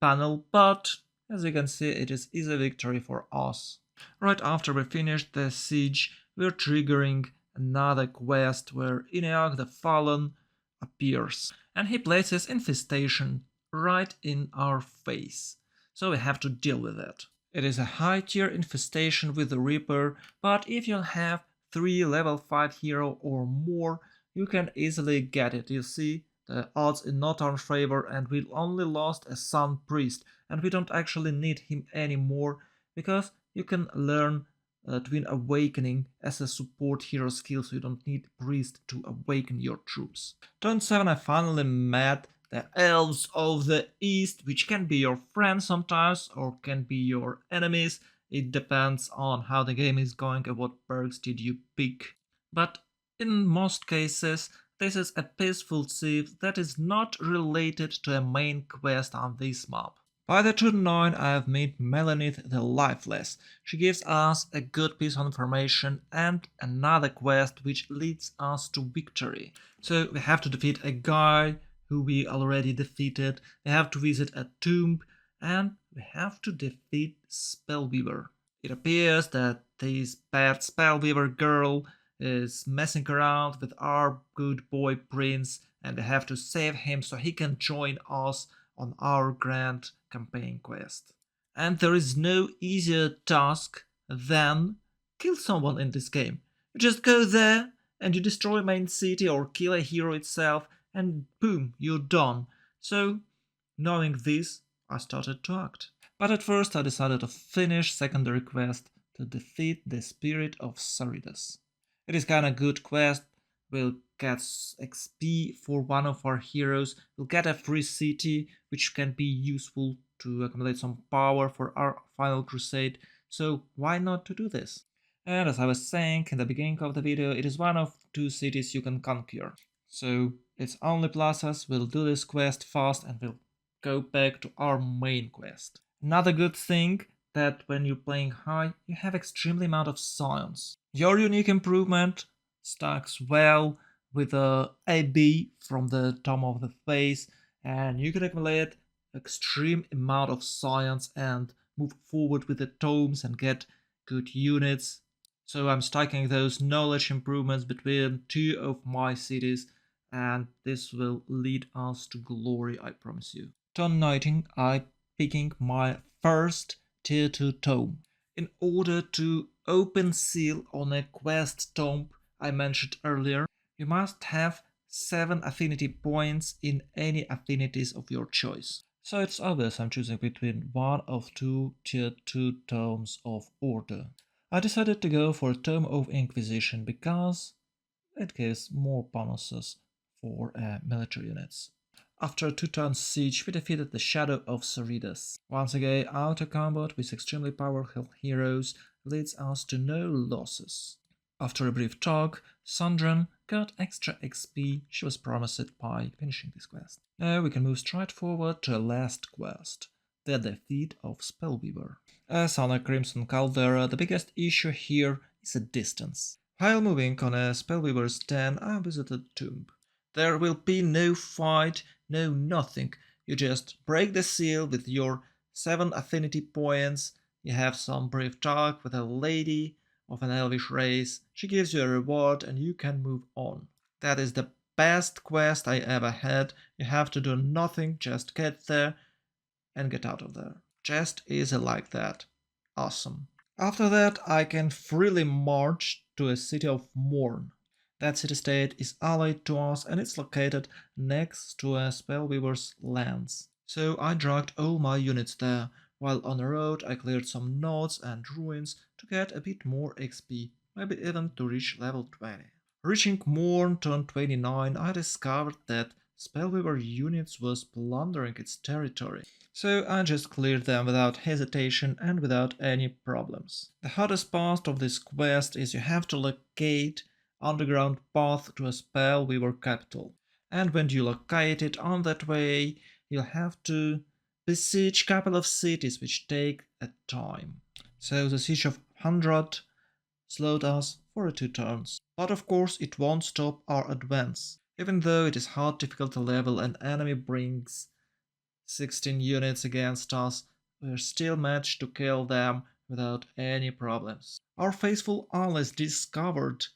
panel, but as you can see, it is easy victory for us. Right after we finished the siege, we're triggering another quest where Ineog the Fallen appears, and he places infestation right in our face, so we have to deal with it. It is a high tier infestation with the Reaper, but if you have 3 level 5 hero or more, you can easily get it. You see the odds in not our favor, and we only lost a Sun Priest, and we don't actually need him anymore because you can learn Twin Awakening as a support hero skill, so you don't need Priest to awaken your troops. Turn 7 I finally met the Elves of the East, which can be your friends sometimes or can be your enemies. It depends on how the game is going and what perks did you pick. But in most cases, this is a peaceful thief that is not related to a main quest on this map. By the turn 9 I have made Melanith the Lifeless. She gives us a good piece of information and another quest which leads us to victory. So we have to defeat a guy who we already defeated, we have to visit a tomb, and we have to defeat Spellweaver. It appears that this bad Spellweaver girl is messing around with our good boy Prince, and we have to save him so he can join us on our grand campaign quest. And there is no easier task than kill someone in this game. You just go there and you destroy main city or kill a hero itself, and boom, you're done. So, knowing this, I started to act. But at first I decided to finish secondary quest to defeat the Spirit of Saridas. It is kinda good quest, we'll get XP for one of our heroes, we'll get a free city which can be useful to accumulate some power for our final crusade, so why not to do this? And as I was saying in the beginning of the video, it is one of 2 cities you can conquer. So it's only pluses, we'll do this quest fast and we'll go back to our main quest. Another good thing that when you're playing high, you have extremely amount of science. Your unique improvement stacks well with the AB from the Tome of the Face, and you can accumulate extreme amount of science and move forward with the tomes and get good units. So I'm stacking those knowledge improvements between 2 of my cities, and this will lead us to glory, I promise you. Turn 19, I'm picking my first tier 2 tome. In order to open seal on a quest tome I mentioned earlier, you must have 7 affinity points in any affinities of your choice. So it's obvious I'm choosing between one of 2 tier 2 tomes of order. I decided to go for Tome of Inquisition because it gives more bonuses for military units. After a 2-turn siege, we defeated the Shadow of Saridas. Once again, auto combat with extremely powerful heroes leads us to no losses. After a brief talk, Sandran got extra XP she was promised by finishing this quest. Now we can move straight forward to a last quest, the defeat of Spellweaver. As on a Crimson Caldera, the biggest issue here is a distance. While moving on a Spellweaver's den, I visited Tomb. There will be no fight, no nothing. You just break the seal with your 7 affinity points, you have some brief talk with a lady of an elvish race, she gives you a reward and you can move on. That is the best quest I ever had. You have to do nothing, just get there and get out of there. Just easy like that. Awesome. After that I can freely march to a city of Morn. That city-state is allied to us and it's located next to a Spellweaver's lands. So I dragged all my units there. While on the road I cleared some nodes and ruins to get a bit more XP, maybe even to reach level 20. Reaching Morn turn 29, I discovered that Spellweaver units was plundering its territory. So I just cleared them without hesitation and without any problems. The hardest part of this quest is you have to locate underground path to a Spellweaver capital. And when you locate it on that way, you'll have to besiege couple of cities which take a time. So the siege of 100 slowed us for 2 turns. But of course it won't stop our advance. Even though it is hard difficulty level and enemy brings 16 units against us, we still managed to kill them without any problems. Our faithful allies discovered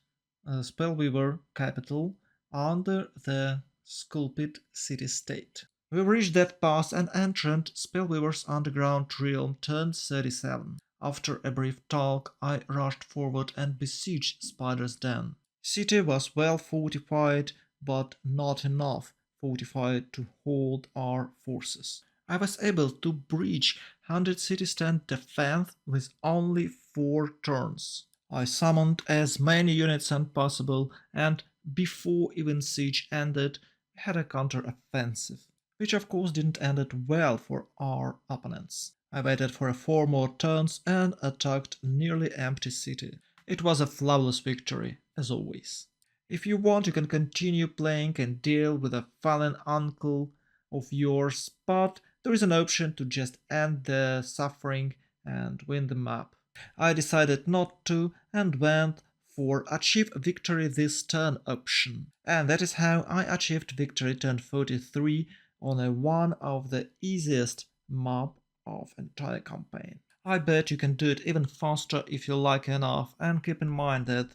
Spellweaver capital under the Sculpted city-state. We reached that pass and entered Spellweaver's underground realm turn 37. After a brief talk, I rushed forward and besieged Spider's Den. City was well fortified, but not enough fortified to hold our forces. I was able to breach 100 city-stand defense with only 4 turns. I summoned as many units as possible, and before even siege ended, we had a counter-offensive, which of course didn't end well for our opponents. I waited for 4 more turns and attacked nearly empty city. It was a flawless victory, as always. If you want, you can continue playing and deal with a fallen uncle of yours, but there is an option to just end the suffering and win the map. I decided not to and went for achieve victory this turn option. And that is how I achieved victory turn 43 on one of the easiest map of entire campaign. I bet you can do it even faster if you like enough, and keep in mind that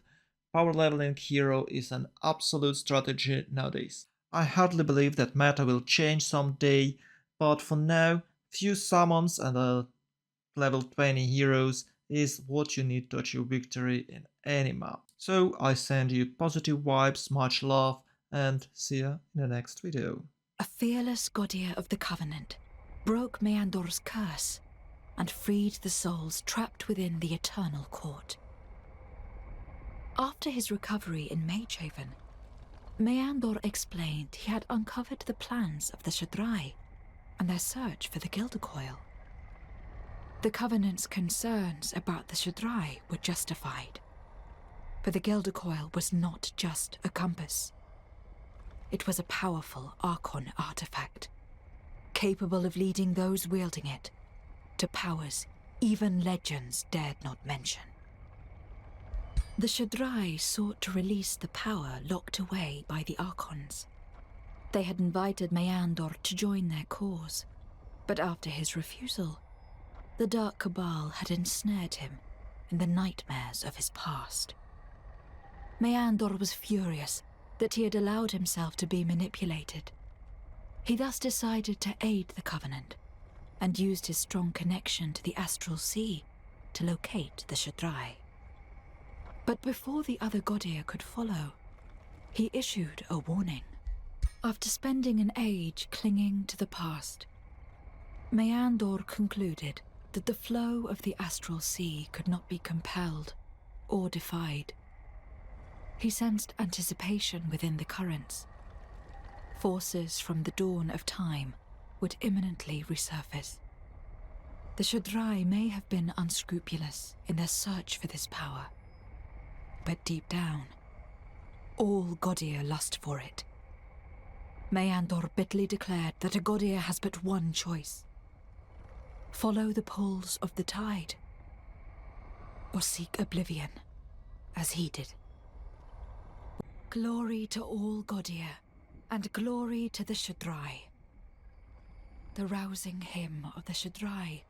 power leveling hero is an absolute strategy nowadays. I hardly believe that meta will change someday, but for now, few summons and level 20 heroes is what you need to achieve victory in any map. So I send you positive vibes, much love, and see ya in the next video. A fearless Godier of the Covenant broke Meandor's curse and freed the souls trapped within the Eternal Court. After his recovery in Magehaven, Meandor explained he had uncovered the plans of the Shaddai and their search for the Gildercoil. The Covenant's concerns about the Shaddai were justified, but the Gildercoil was not just a compass. It was a powerful Archon artifact, capable of leading those wielding it to powers even legends dared not mention. The Shaddai sought to release the power locked away by the Archons. They had invited Meandor to join their cause, but after his refusal, the Dark Cabal had ensnared him in the nightmares of his past. Meandor was furious that he had allowed himself to be manipulated. He thus decided to aid the Covenant and used his strong connection to the Astral Sea to locate the Shaddai. But before the other Godier could follow, he issued a warning. After spending an age clinging to the past, Meandor concluded that the flow of the Astral Sea could not be compelled or defied. He sensed anticipation within the currents. Forces from the dawn of time would imminently resurface. The Shaddai may have been unscrupulous in their search for this power, but deep down, all Godier lust for it. Meandor bitterly declared that a Godier has but one choice: follow the pulls of the tide, or seek oblivion, as he did. Glory to all Godier, and glory to the Shaddai. The rousing hymn of the Shaddai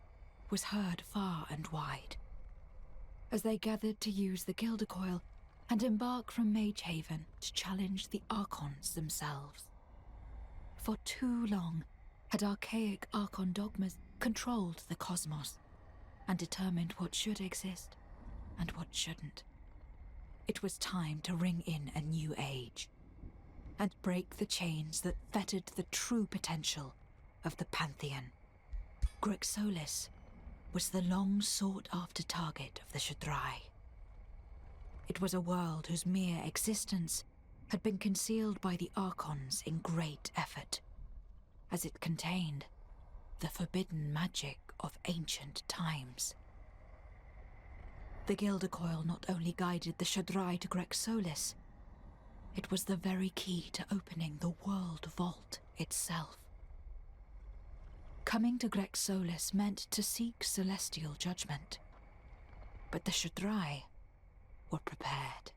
was heard far and wide, as they gathered to use the Gildercoil and embark from Magehaven to challenge the Archons themselves. For too long had archaic Archon dogmas controlled the cosmos and determined what should exist and what shouldn't. It was time to ring in a new age and break the chains that fettered the true potential of the Pantheon. Grixolis was the long-sought-after target of the Shaddai. It was a world whose mere existence had been concealed by the Archons in great effort, as it contained the forbidden magic of ancient times. The Gilder Coil not only guided the Shadrai to Grex Solis, it was the very key to opening the World Vault itself. Coming to Grex Solis meant to seek celestial judgment, but the Shadrai were prepared.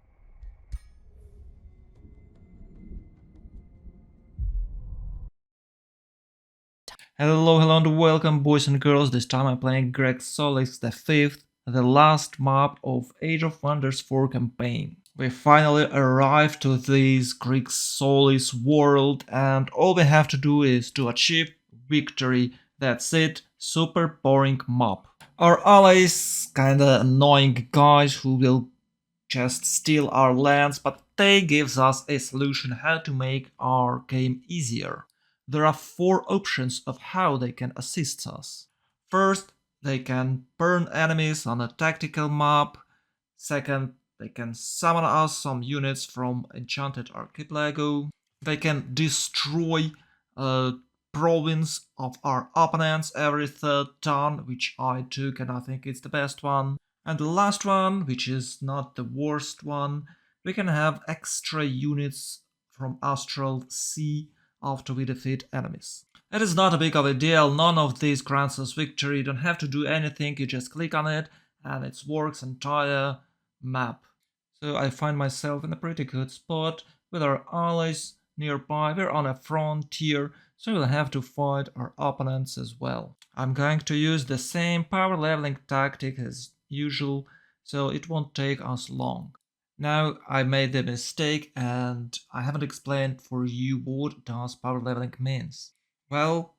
Hello and welcome boys and girls. This time I'm playing Grex Solis the 5th, the last map of Age of Wonders 4 campaign. We finally arrived to this Grex Solis world and all we have to do is to achieve victory. That's it, super boring map. Our allies kinda annoying guys who will just steal our lands, but they gives us a solution how to make our game easier. There are 4 options of how they can assist us. First, they can burn enemies on a tactical map. Second, they can summon us some units from Enchanted Archipelago. They can destroy a province of our opponents every 3rd turn, which I took and I think it's the best one. And the last one, which is not the worst one, we can have extra units from Astral Sea after we defeat enemies. It is not a big of a deal, none of these grants us victory, you don't have to do anything, you just click on it and it works entire map. So I find myself in a pretty good spot with our allies nearby. We're on a frontier, so we'll have to fight our opponents as well. I'm going to use the same power leveling tactic as usual, so it won't take us long. Now I made the mistake and I haven't explained for you what does power leveling means. Well,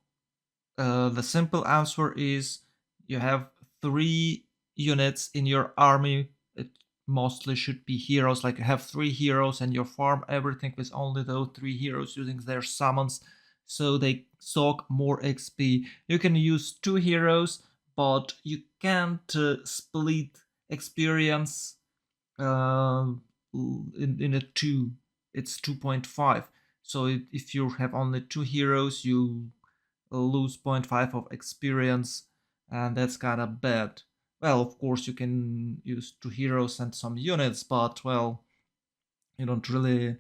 the simple answer is you have 3 units in your army. It mostly should be heroes, like you have 3 heroes and you farm everything with only those 3 heroes using their summons, so they soak more XP. You can use 2 heroes, but you can't split experience in a 2. It's 2.5. So if you have only 2 heroes, you lose 0.5 of experience, and that's kind of bad. Well, of course, you can use 2 heroes and some units, but, well, you don't really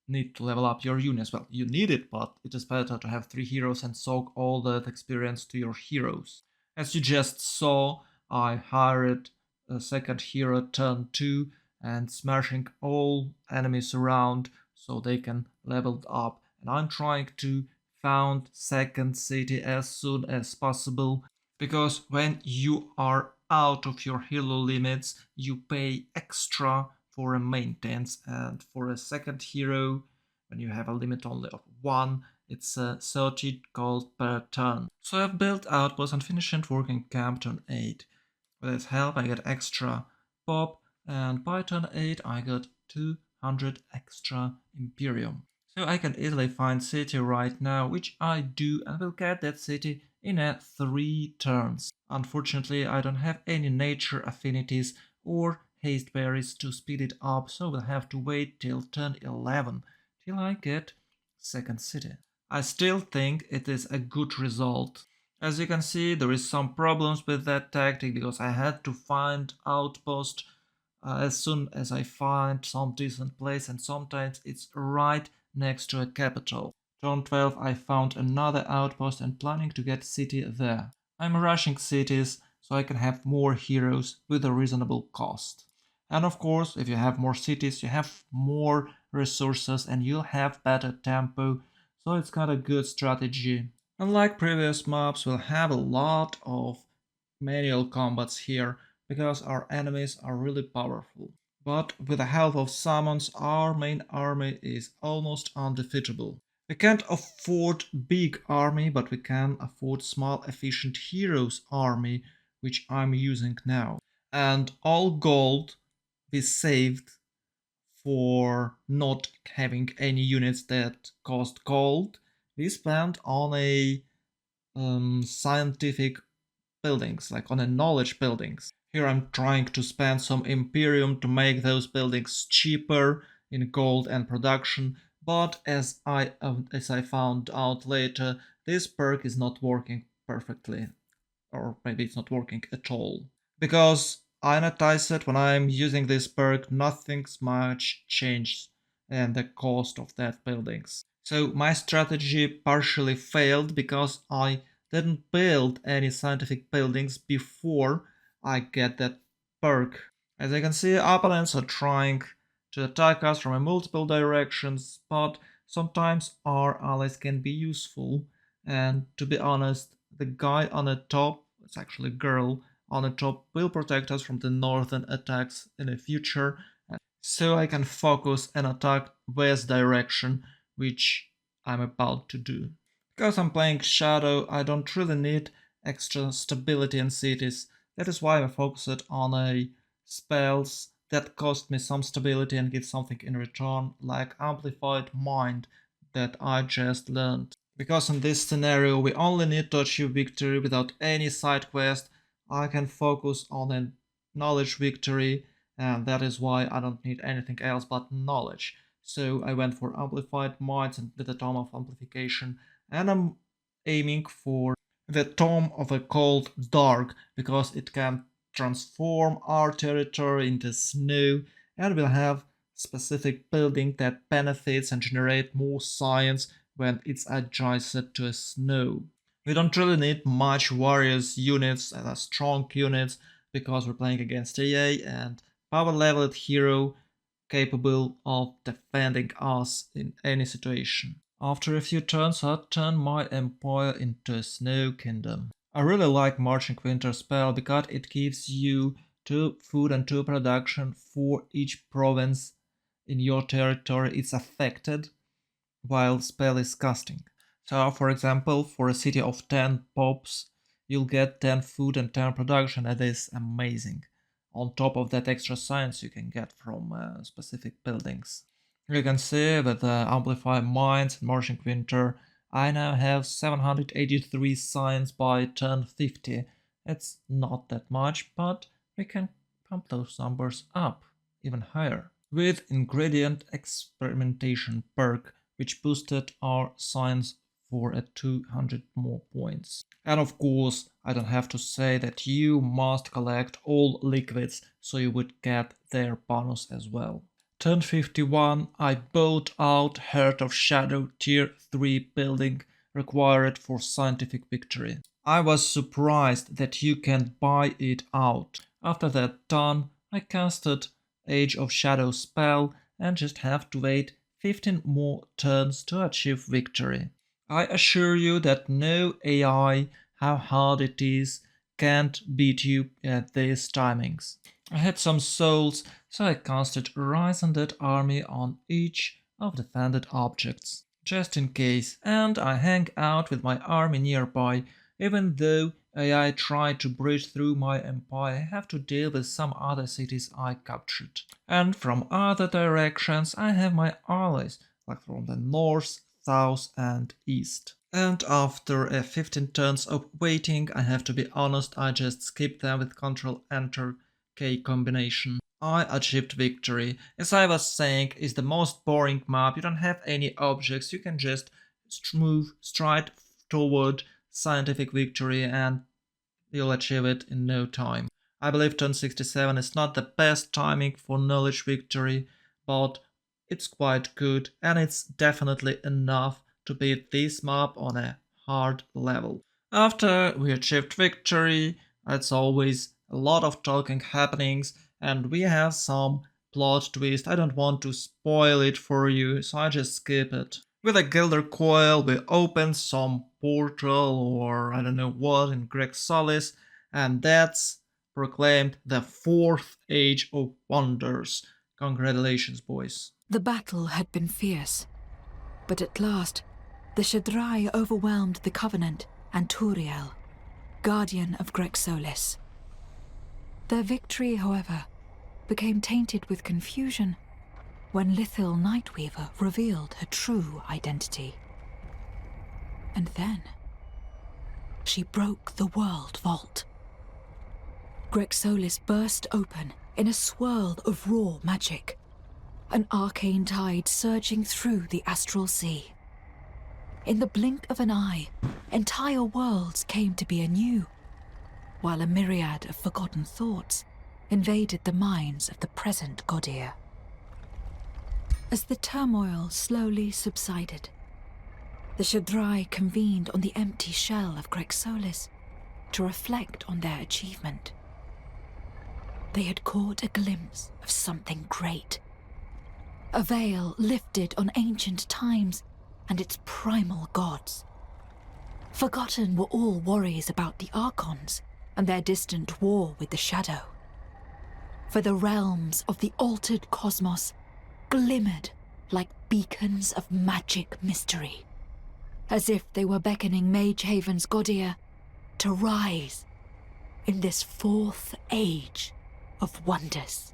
need to level up your units. Well, you need it, but it is better to have 3 heroes and soak all that experience to your heroes. As you just saw, I hired a second hero turn 2 and smashing all enemies around so they can level up. And I'm trying to found second city as soon as possible, because when you are out of your hero limits you pay extra for a maintenance, and for a second hero when you have a limit only of 1 it's 30 gold per turn. So I've built outposts and finished working camp turn 8. With its help I get extra pop, and by turn 8 I got 200 extra Imperium. So I can easily find city right now, which I do, and will get that city in 3 turns. Unfortunately, I don't have any nature affinities or haste berries to speed it up, so we'll have to wait till turn 11, till I get second city. I still think it is a good result. As you can see, there is some problems with that tactic because I had to find outpost as soon as I find some decent place, and sometimes it's right next to a capital. Turn 12 I found another outpost and planning to get city there. I'm rushing cities so I can have more heroes with a reasonable cost. And of course, if you have more cities, you have more resources and you'll have better tempo, so it's kind of good strategy. Unlike previous maps, we'll have a lot of manual combats here, because our enemies are really powerful. But with the help of summons, our main army is almost undefeatable. We can't afford big army, but we can afford small efficient heroes army, which I'm using now. And all gold we saved for not having any units that cost gold, we spent on a scientific buildings, like on a knowledge buildings. Here I'm trying to spend some Imperium to make those buildings cheaper, in gold and production, but as I found out later, this perk is not working perfectly, or maybe it's not working at all. Because I notice it when I'm using this perk, nothing's much changed in the cost of that buildings. So my strategy partially failed because I didn't build any scientific buildings before I get that perk. As you can see, opponents are trying to attack us from multiple directions, but sometimes our allies can be useful. And to be honest, the guy on the top, it's actually a girl, on the top will protect us from the northern attacks in the future, so I can focus and attack west direction, which I'm about to do. Because I'm playing Shadow, I don't really need extra stability in cities. That is why I focused on a spells that cost me some stability and give something in return, like Amplified Mind that I just learned. Because in this scenario we only need to achieve victory without any side quest, I can focus on a knowledge victory, and that is why I don't need anything else but knowledge. So I went for Amplified Minds and with the Tome of Amplification, and I'm aiming for the Tome of a Cold Dark because it can transform our territory into snow and will have specific building that benefits and generate more science when it's adjacent to a snow. We don't really need much warriors units as strong units because we're playing against AA and power leveled hero capable of defending us in any situation. After a few turns, I turned my empire into a snow kingdom. I really like Marching Winter spell because it gives you 2 food and 2 production for each province in your territory it's affected while spell is casting. So for example, for a city of 10 pops, you'll get 10 food and 10 production. That is amazing. On top of that extra science you can get from specific buildings. You can see with Amplify Minds and Marching Winter, I now have 783 science by turn 50. It's not that much, but we can pump those numbers up even higher. With Ingredient Experimentation perk, which boosted our science for 200 more points. And of course, I don't have to say that you must collect all liquids so you would get their bonus as well. Turn 51, I bought out Heart of Shadow tier 3 building required for scientific victory. I was surprised that you can buy it out. After that done, I casted Age of Shadow spell and just have to wait 15 more turns to achieve victory. I assure you that no AI, how hard it is, can't beat you at these timings. I had some souls, so I casted Rise Undead Army on each of defended objects, just in case, and I hang out with my army nearby, even though AI tried to breach through my empire. I have to deal with some other cities I captured. And from other directions I have my allies, like from the north, south and east. And after 15 turns of waiting, I have to be honest, I just skipped them with Ctrl Enter K combination. I achieved victory. As I was saying, it's the most boring map. You don't have any objects, you can just move straight toward scientific victory and you'll achieve it in no time. I believe turn 67 is not the best timing for knowledge victory, but it's quite good and it's definitely enough to beat this map on a hard level. After we achieved victory, it's always a lot of talking happenings and we have some plot twist. I don't want to spoil it for you, so I just skip it. With a Gilder Coil, we open some portal or I don't know what in Greg Solis, and that's proclaimed the 4th Age of Wonders. Congratulations, boys. The battle had been fierce, but at last the Shaddai overwhelmed the Covenant and Turiel, guardian of Grexolis. Their victory, however, became tainted with confusion when Lithil Nightweaver revealed her true identity. And then she broke the world vault. Grexolis burst open in a swirl of raw magic. an arcane tide surging through the astral sea. In the blink of an eye, entire worlds came to be anew, while a myriad of forgotten thoughts invaded the minds of the present Godir. As the turmoil slowly subsided, the Shaddai convened on the empty shell of Grexolis to reflect on their achievement. They had caught a glimpse of something great. A veil lifted on ancient times and its primal gods. Forgotten were all worries about the Archons and their distant war with the Shadow. For the realms of the altered cosmos glimmered like beacons of magic mystery, as if they were beckoning Magehaven's Godir to rise in this fourth age of wonders.